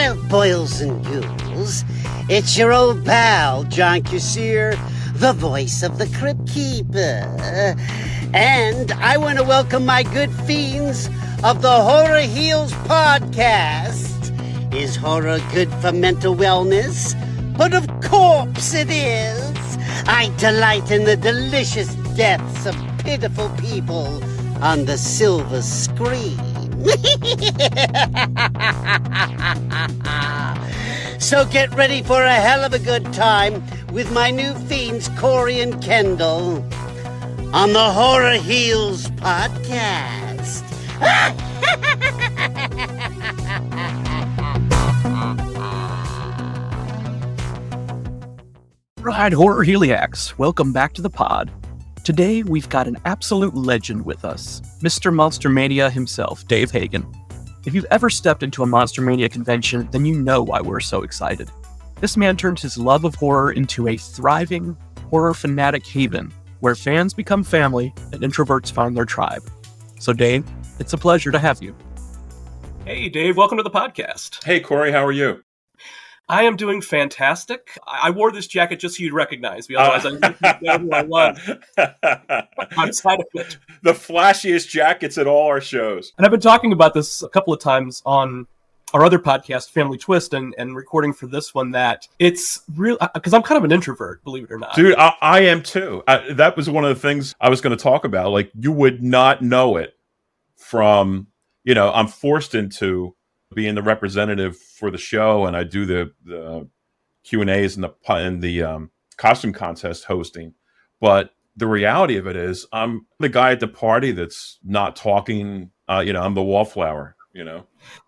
Well, boils and ghouls, it's your old pal, John Kassir, the voice of the Crypt Keeper. And I want to welcome my good fiends of the Horror Heals podcast. Is horror good for mental wellness? But of course it is. I delight in the delicious deaths of pitiful people on the silver screen. So get ready for a hell of a good time with my new fiends, Corey and Kendall, on the Horror Heals podcast. Right, Horror Heliacs, welcome back to the pod. Today, we've got an absolute legend with us, Mr. Monster-Mania himself, Dave Hagan. If you've ever stepped into a Monster-Mania convention, then you know why we're so excited. This man turned his love of horror into a thriving, horror fanatic haven, where fans become family and introverts find their tribe. So Dave, it's a pleasure to have you. Hey Dave, welcome to the podcast. Hey Corey, how are you? I am doing fantastic. I wore this jacket just so you'd recognize me, otherwise I didn't know who I was outside of it. The flashiest jackets at all our shows. And I've been talking about this a couple of times on our other podcast, Family Twist, and recording for this one, that it's real, because I'm kind of an introvert, believe it or not. Dude, I am too. That was one of the things I was going to talk about. Like, you would not know it from, I'm forced into being the representative for the show, and I do the Q&As and the costume contest hosting. But the reality of it is, I'm the guy at the party that's not talking. I'm the wallflower.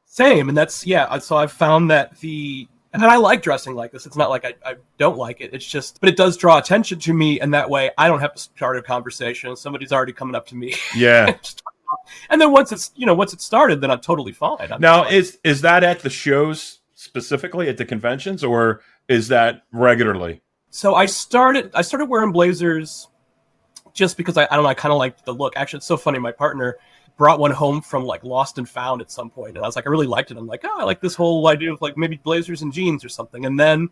Same, and that's So I've found that and I like dressing like this. It's not like I don't like it. It's just, but it does draw attention to me, and that way I don't have to start a conversation. Somebody's already coming up to me. Yeah. And then once it's started, then I'm totally fine. Is that at the shows specifically, at the conventions, or is that regularly? So I started wearing blazers just because I don't know, I kind of liked the look. Actually, it's so funny. My partner brought one home from like Lost and Found at some point, and I was like, I really liked it. I'm like, I like this whole idea of like maybe blazers and jeans or something. And then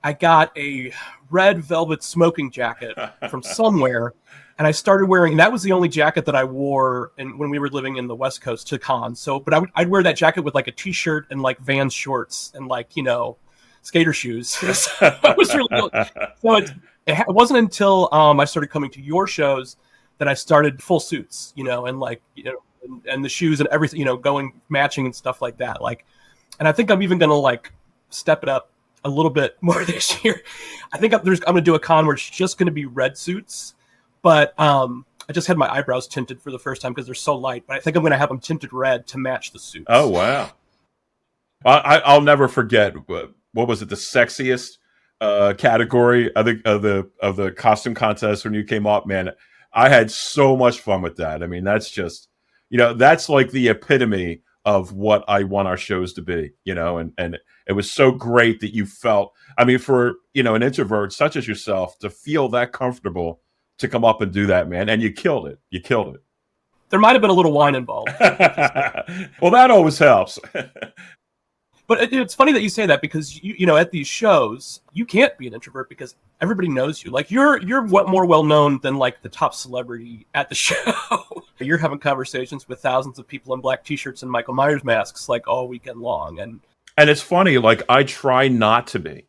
I got a red velvet smoking jacket from somewhere. And I started wearing, and that was the only jacket that I wore when we were living in the West Coast to cons. So, but I'd wear that jacket with like a t-shirt and like Vans shorts and like, skater shoes. It was really cool. So it wasn't until I started coming to your shows that I started full suits, and the shoes and everything, going matching and stuff like that. Like, and I think I'm even going to like step it up a little bit more this year. I think I'm going to do a con where it's just going to be red suits. But I just had my eyebrows tinted for the first time because they're so light. But I think I'm going to have them tinted red to match the suits. Oh, wow. I'll never forget, what was it, the sexiest category of the costume contest when you came up, man. I had so much fun with that. I mean, that's just, that's like the epitome of what I want our shows to be, and it was so great that you felt, I mean, for, an introvert such as yourself to feel that comfortable to come up and do that, man. And you killed it. There might have been a little wine involved. Well, that always helps. But it's funny that you say that, because at these shows you can't be an introvert because everybody knows you. Like you're more well known than like the top celebrity at the show. You're having conversations with thousands of people in black t-shirts and Michael Myers masks like all weekend long. And it's funny, like I try not to be.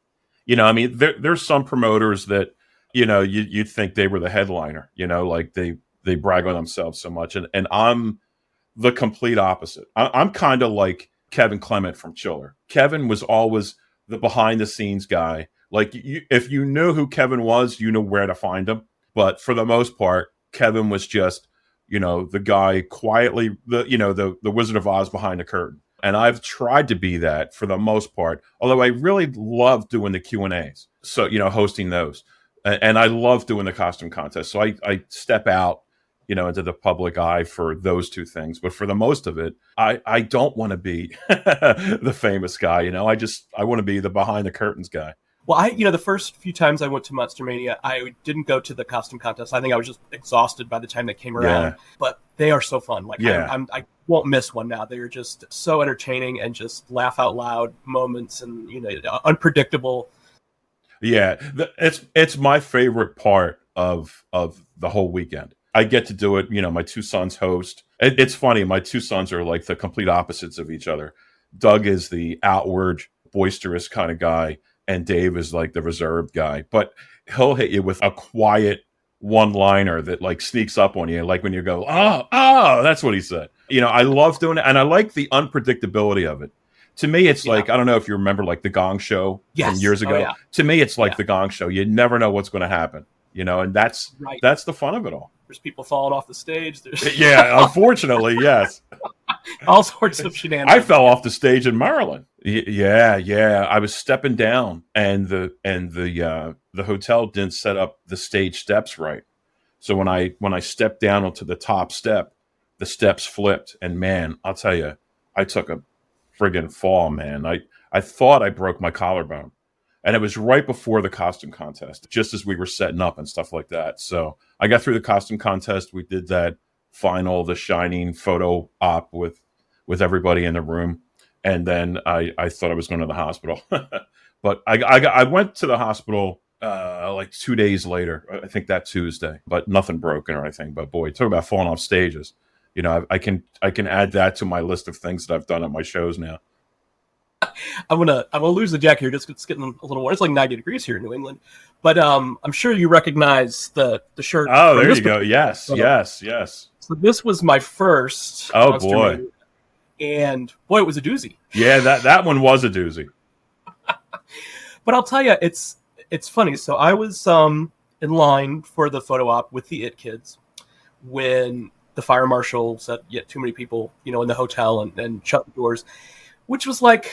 I mean, there's some promoters that you'd think they were the headliner, like they brag on themselves so much. And I'm the complete opposite. I'm kind of like Kevin Clement from Chiller. Kevin was always the behind the scenes guy. Like if you knew who Kevin was, you know where to find him. But for the most part, Kevin was just, the guy quietly, the Wizard of Oz behind the curtain. And I've tried to be that for the most part, although I really love doing the Q&As. So, hosting those. And I love doing the costume contest. So I step out, into the public eye for those two things. But for the most of it, I don't want to be the famous guy. I want to be the behind the curtains guy. Well, the first few times I went to Monster-Mania, I didn't go to the costume contest. I think I was just exhausted by the time they came around. Yeah. But they are so fun. Like, Yeah. I won't miss one now. They are just so entertaining and just laugh out loud moments and, unpredictable. Yeah, it's my favorite part of the whole weekend. I get to do it. My two sons host. It's funny. My two sons are like the complete opposites of each other. Doug is the outward, boisterous kind of guy, and Dave is like the reserved guy. But he'll hit you with a quiet one-liner that like sneaks up on you, like when you go, oh, that's what he said. I love doing it, and I like the unpredictability of it. To me, it's like, I don't know if you remember like the Gong Show from years ago. Yeah. To me, it's like the Gong Show. You never know what's going to happen, and that's the fun of it all. There's people falling off the stage. Yeah, unfortunately, yes. All sorts of shenanigans. I fell off the stage in Maryland. Yeah. I was stepping down, and the hotel didn't set up the stage steps right. So when I stepped down onto the top step, the steps flipped, and man, I'll tell you, I took a friggin' fall, man. I thought I broke my collarbone, and it was right before the costume contest, just as we were setting up and stuff like that. So I got through the costume contest. We did that final, the Shining photo op with everybody in the room, and then I thought I was going to the hospital, but I went to the hospital like 2 days later, I think that Tuesday, but nothing broken or anything. But boy, talk about falling off stages. I can add that to my list of things that I've done at my shows now. I'm gonna lose the jacket here. Just it's getting a little warm. It's like 90 degrees here in New England, but I'm sure you recognize the shirt. Oh, there you go. Yes. So this was my first. Oh boy, movie, and boy, it was a doozy. Yeah, that one was a doozy. But I'll tell you, it's funny. So I was in line for the photo op with the It Kids when the fire marshal said, "Yeah, too many people, in the hotel," and shut the doors, which was like,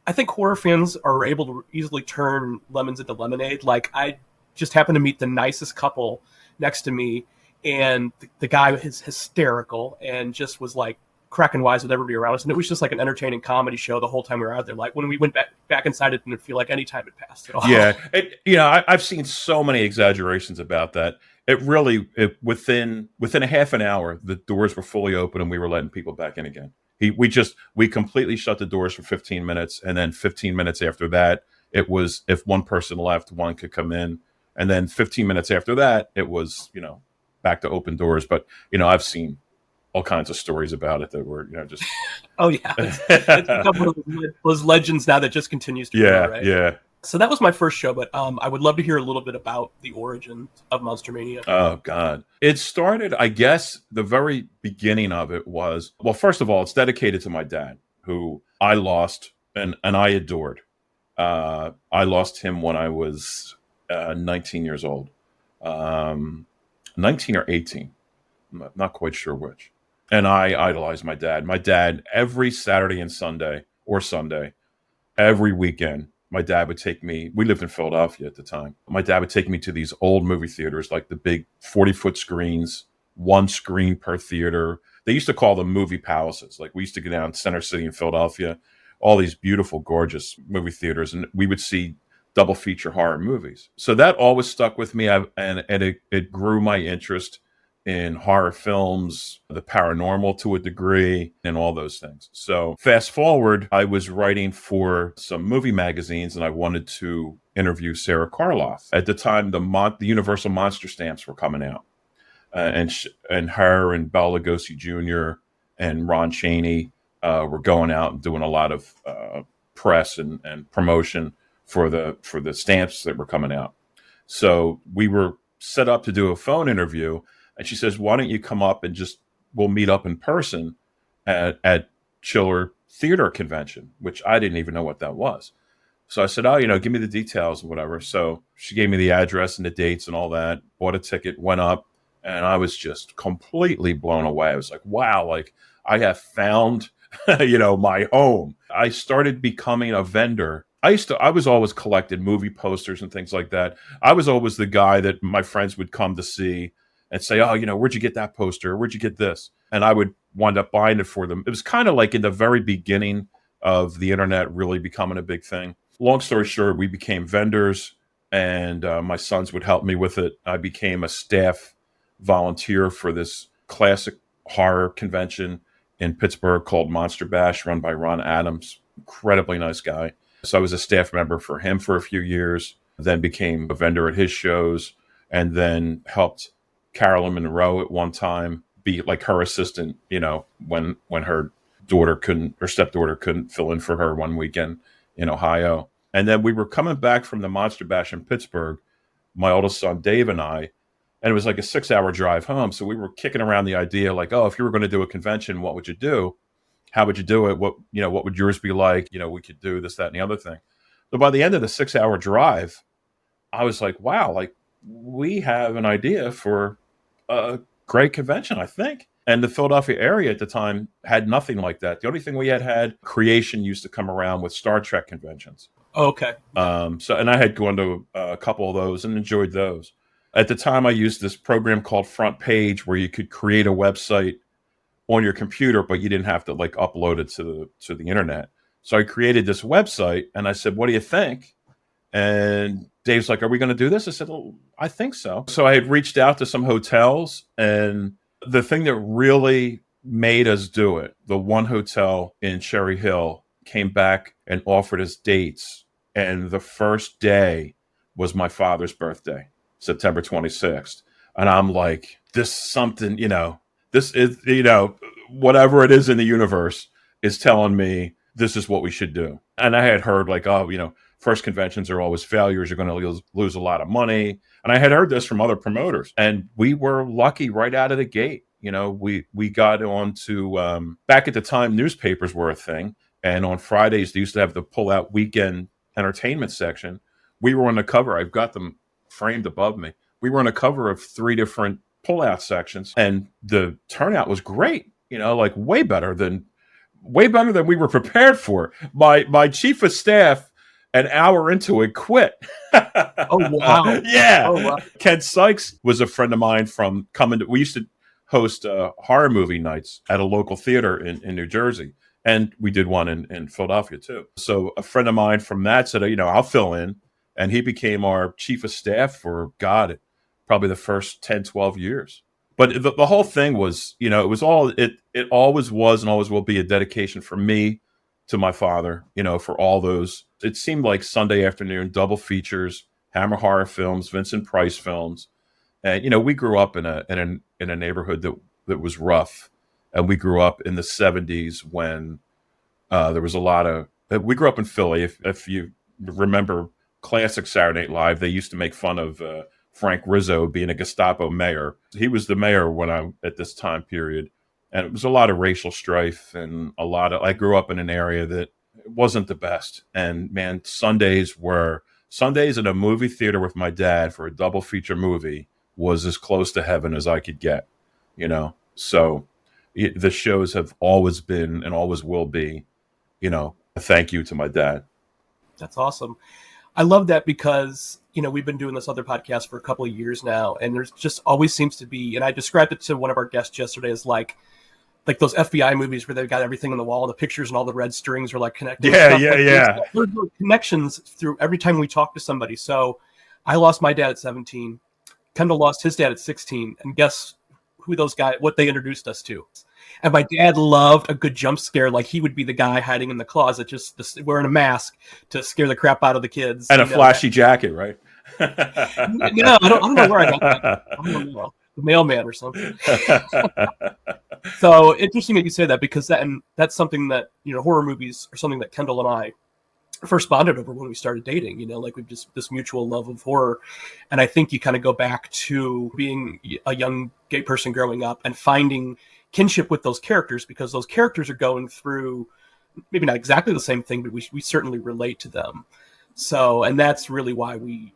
I think horror fans are able to easily turn lemons into lemonade. Like, I just happened to meet the nicest couple next to me, and the guy is hysterical and just was like cracking wise with everybody around us, and it was just like an entertaining comedy show the whole time we were out there. Like, when we went back inside, it didn't feel like any time had passed at all. Yeah, I've seen so many exaggerations about that. It really, within a half an hour, the doors were fully open and we were letting people back in again. We completely shut the doors for 15 minutes, and then 15 minutes after that, it was if one person left, one could come in, and then 15 minutes after that, it was back to open doors. But I've seen all kinds of stories about it that were just oh yeah, it's become one of those legends now that just continues to grow, right? Yeah. So that was my first show, but I would love to hear a little bit about the origin of Monster-Mania. Oh, God. It started, I guess, the very beginning of it was, well, first of all, it's dedicated to my dad, who I lost and I adored. I lost him when I was 19 years old. 19 or 18. I'm not quite sure which. And I idolized my dad. My dad, every Saturday and Sunday, every weekend, my dad would take me. We lived in Philadelphia at the time. My dad would take me to these old movie theaters, like the big 40-foot screens, one screen per theater. They used to call them movie palaces. Like, we used to go down Center City in Philadelphia, all these beautiful, gorgeous movie theaters, and we would see double feature horror movies. So that always stuck with me, and it grew my interest in horror films, the paranormal to a degree, and all those things. So fast forward, I was writing for some movie magazines, and I wanted to interview Sarah Karloff. At the time, the Universal Monster stamps were coming out, and her and Bela Lugosi Jr. and Ron Chaney were going out and doing a lot of press and promotion for the stamps that were coming out. So we were set up to do a phone interview. And she says, "Why don't you come up and we'll meet up in person at Chiller Theater Convention," which I didn't even know what that was. So I said, "Oh, give me the details and whatever." So she gave me the address and the dates and all that, bought a ticket, went up, and I was just completely blown away. I was like, wow, like, I have found, my home. I started becoming a vendor. I was always collecting movie posters and things like that. I was always the guy that my friends would come to see and say, "Oh, where'd you get that poster? Where'd you get this?" And I would wind up buying it for them. It was kind of like in the very beginning of the internet really becoming a big thing. long story short, we became vendors, and my sons would help me with it. I became a staff volunteer for this classic horror convention in Pittsburgh called Monster Bash, run by Ron Adams. Incredibly nice guy. So I was a staff member for him for a few years, then became a vendor at his shows, and then helped Carolyn Monroe at one time be like her assistant, when her stepdaughter couldn't fill in for her one weekend in Ohio. And then we were coming back from the Monster Bash in Pittsburgh, my oldest son Dave and I, and it was like a 6-hour drive home. So we were kicking around the idea like, oh, if you were going to do a convention, what would you do? How would you do it? What would yours be like? We could do this, that, and the other thing. So by the end of the 6-hour drive, I was like, wow, like we have an idea for a great convention, I think. And the Philadelphia area at the time had nothing like that. The only thing we had Creation used to come around with Star Trek conventions. Okay. And I had gone to a couple of those and enjoyed those. At the time, I used this program called Front Page where you could create a website on your computer, but you didn't have to like upload it to the internet. So I created this website and I said, what do you think? And Dave's like, are we going to do this? I said, well, I think so. So I had reached out to some hotels, and the thing that really made us do it, the one hotel in Cherry Hill came back and offered us dates. And the first day was my father's birthday, September 26th. And I'm like, this something, this is, whatever it is in the universe is telling me this is what we should do. And I had heard like, first conventions are always failures. You're going to lose a lot of money. And I had heard this from other promoters. And we were lucky right out of the gate. We got on to, back at the time, newspapers were a thing. And on Fridays, they used to have the pull-out weekend entertainment section. We were on the cover. I've got them framed above me. We were on the cover of 3 different pull-out sections. And the turnout was great, like way better than we were prepared for. My chief of staff, an hour into it, quit. Oh, wow. Yeah. Oh, wow. Ken Sykes was a friend of mine from we used to host horror movie nights at a local theater in New Jersey. And we did one in Philadelphia, too. So a friend of mine from that said, I'll fill in. And he became our chief of staff for, probably the first 10, 12 years. But the whole thing was, it always was and always will be a dedication for me to my father, for all those. It seemed like Sunday afternoon double features, Hammer Horror Films, Vincent Price films. And, we grew up in a neighborhood that was rough. And we grew up in the 70s when there was a lot of, we grew up in Philly. If you remember classic Saturday Night Live, they used to make fun of Frank Rizzo being a Gestapo mayor. He was the mayor at this time period. And it was a lot of racial strife and I grew up in an area that wasn't the best. And man, Sundays in a movie theater with my dad for a double feature movie was as close to heaven as I could get, So the shows have always been and always will be, a thank you to my dad. That's awesome. I love that because, we've been doing this other podcast for a couple of years now, and there's just always seems to be, and I described it to one of our guests yesterday as like those FBI movies where they've got everything on the wall and the pictures and all the red strings are like connected. Yeah. There's connections through every time we talk to somebody. So I lost my dad at 17. Kendall lost his dad at 16. And guess who what they introduced us to. And my dad loved a good jump scare. Like he would be the guy hiding in the closet, just wearing a mask to scare the crap out of the kids. And a flashy jacket, right? No, I don't know where I got that. I don't know. The mailman or something. So interesting that you say that, because that's something that, horror movies are something that Kendall and I first bonded over when we started dating, like we've just this mutual love of horror. And I think you kind of go back to being a young gay person growing up and finding kinship with those characters, because those characters are going through maybe not exactly the same thing, but we certainly relate to them. So, and that's really why we,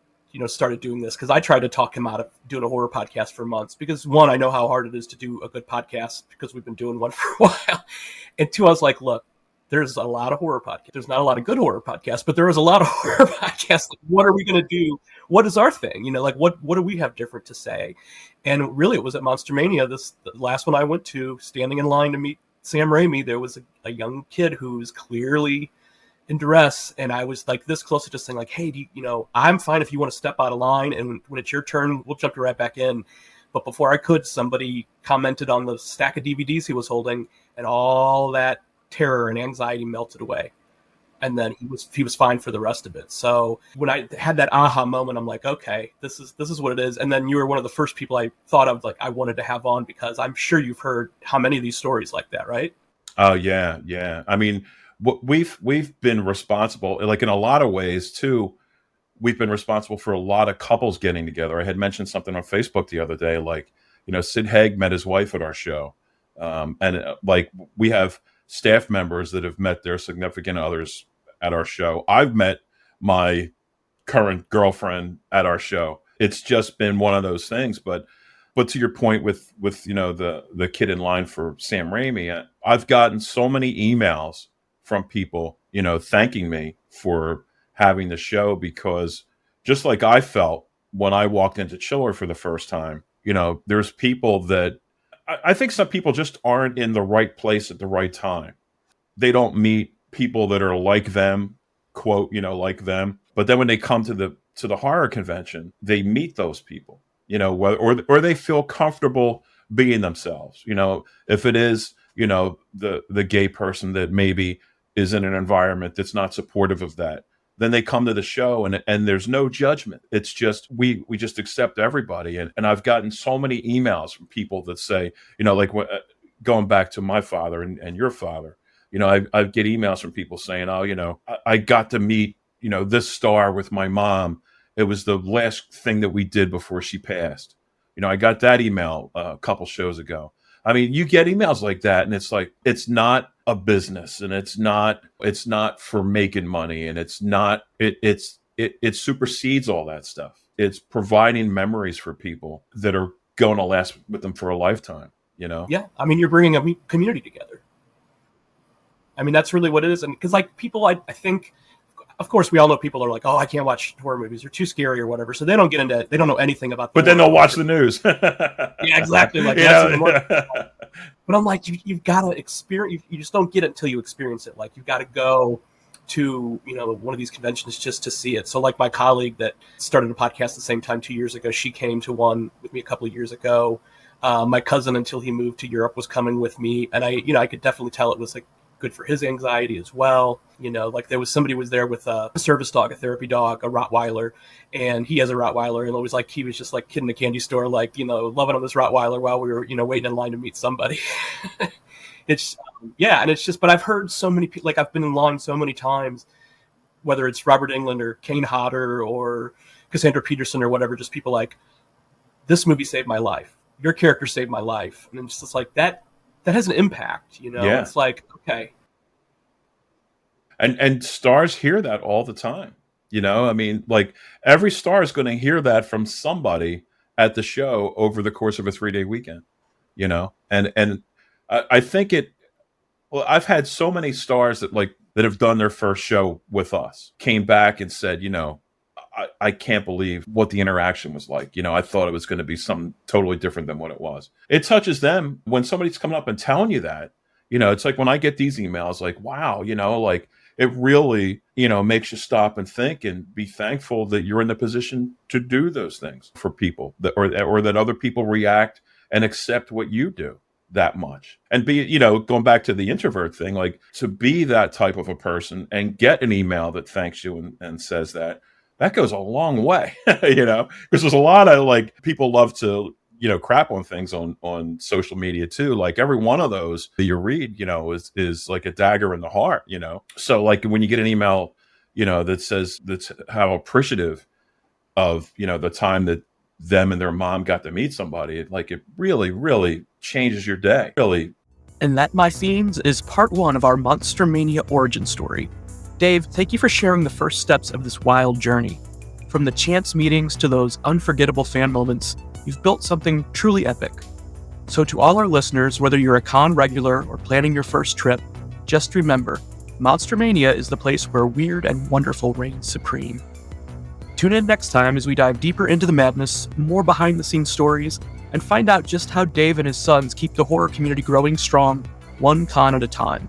started doing this, because I tried to talk him out of doing a horror podcast for months, because one, I know how hard it is to do a good podcast because we've been doing one for a while. And two, I was like, look, there's a lot of horror podcasts. There's not a lot of good horror podcasts, but there is a lot of horror podcasts. Like, what are we going to do? What is our thing? What do we have different to say? And really, it was at Monster-Mania, the last one I went to, standing in line to meet Sam Raimi. There was a young kid who was clearly in duress, and I was like this close to just saying like, hey, I'm fine if you want to step out of line, and when it's your turn, we'll jump you right back in. But before I could, somebody commented on the stack of DVDs he was holding, and all that terror and anxiety melted away. And then he was fine for the rest of it. So when I had that aha moment, I'm like, okay, this is what it is. And then you were one of the first people I thought of, like, I wanted to have on, because I'm sure you've heard how many of these stories like that, right? Oh yeah. I mean, we've been responsible, like in a lot of ways too. We've been responsible for a lot of couples getting together. I had mentioned something on Facebook the other day, like, Sid Haig met his wife at our show, like we have staff members that have met their significant others at our show. I've met my current girlfriend at our show. It's just been one of those things. But to your point with the kid in line for Sam Raimi, I've gotten so many emails from people, thanking me for having the show, because just like I felt when I walked into Chiller for the first time, there's people that I think some people just aren't in the right place at the right time. They don't meet people that are like them, quote, like them. But then when they come to the horror convention, they meet those people, or they feel comfortable being themselves. If it is, the gay person that maybe is in an environment that's not supportive of that, then they come to the show and there's no judgment. It's just, we just accept everybody. And I've gotten so many emails from people that say, like going back to my father and your father, I get emails from people saying, oh, I got to meet, this star with my mom. It was the last thing that we did before she passed. I got that email a couple shows ago. I mean, you get emails like that, and it's like, it's not a business, and it's not for making money, and it supersedes all that stuff. It's providing memories for people that are going to last with them for a lifetime, Yeah. I mean, you're bringing a community together. I mean, that's really what it is. And because like people, I think, of course, we all know people are like, oh, I can't watch horror movies. They're too scary or whatever. So they don't know anything about but then they'll watch the news. Yeah, exactly. Like, that's even more. But I'm like, you've got to experience, you just don't get it until you experience it. Like, you've got to go to, one of these conventions just to see it. So like my colleague that started a podcast at the same time 2 years ago, she came to one with me a couple of years ago. My cousin, until he moved to Europe, was coming with me. And I could definitely tell it was like good for his anxiety as well. Like there was somebody was there with a service dog, a therapy dog, a Rottweiler, and he has a Rottweiler, and it was like he was just like kid in a candy store, like loving on this Rottweiler while we were waiting in line to meet somebody. It's and it's just, but I've heard so many people, like I've been in line so many times, whether it's Robert Englund or Kane Hodder or Cassandra Peterson or whatever, just people like, this movie saved my life, your character saved my life, and it's just like that has an impact. Yeah. It's like, okay. And stars hear that all the time. I mean, like every star is going to hear that from somebody at the show over the course of a 3-day weekend, and I think I've had so many stars that have done their first show with us came back and said, I can't believe what the interaction was like. I thought it was going to be something totally different than what it was. It touches them when somebody's coming up and telling you that. It's like when I get these emails, like, wow, like it really, makes you stop and think and be thankful that you're in the position to do those things for people or that other people react and accept what you do that much. And be, going back to the introvert thing, like to be that type of a person and get an email that thanks you and says that goes a long way, because there's a lot of like people love to, crap on things on social media too. Like every one of those that you read, is like a dagger in the heart, So like when you get an email, that says that's how appreciative of, the time that them and their mom got to meet somebody, it really, really changes your day. Really. And that, my fiends, is part 1 of our Monster-Mania origin story. Dave, thank you for sharing the first steps of this wild journey. From the chance meetings to those unforgettable fan moments, you've built something truly epic. So to all our listeners, whether you're a con regular or planning your first trip, just remember, Monster-Mania is the place where weird and wonderful reigns supreme. Tune in next time as we dive deeper into the madness, more behind-the-scenes stories, and find out just how Dave and his sons keep the horror community growing strong, one con at a time.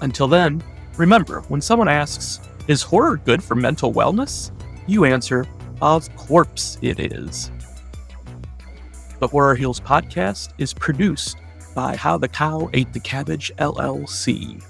Until then, Remember, when someone asks, is horror good for mental wellness? You answer, of course it is. The Horror Heals podcast is produced by How the Cow Ate the Cabbage, LLC.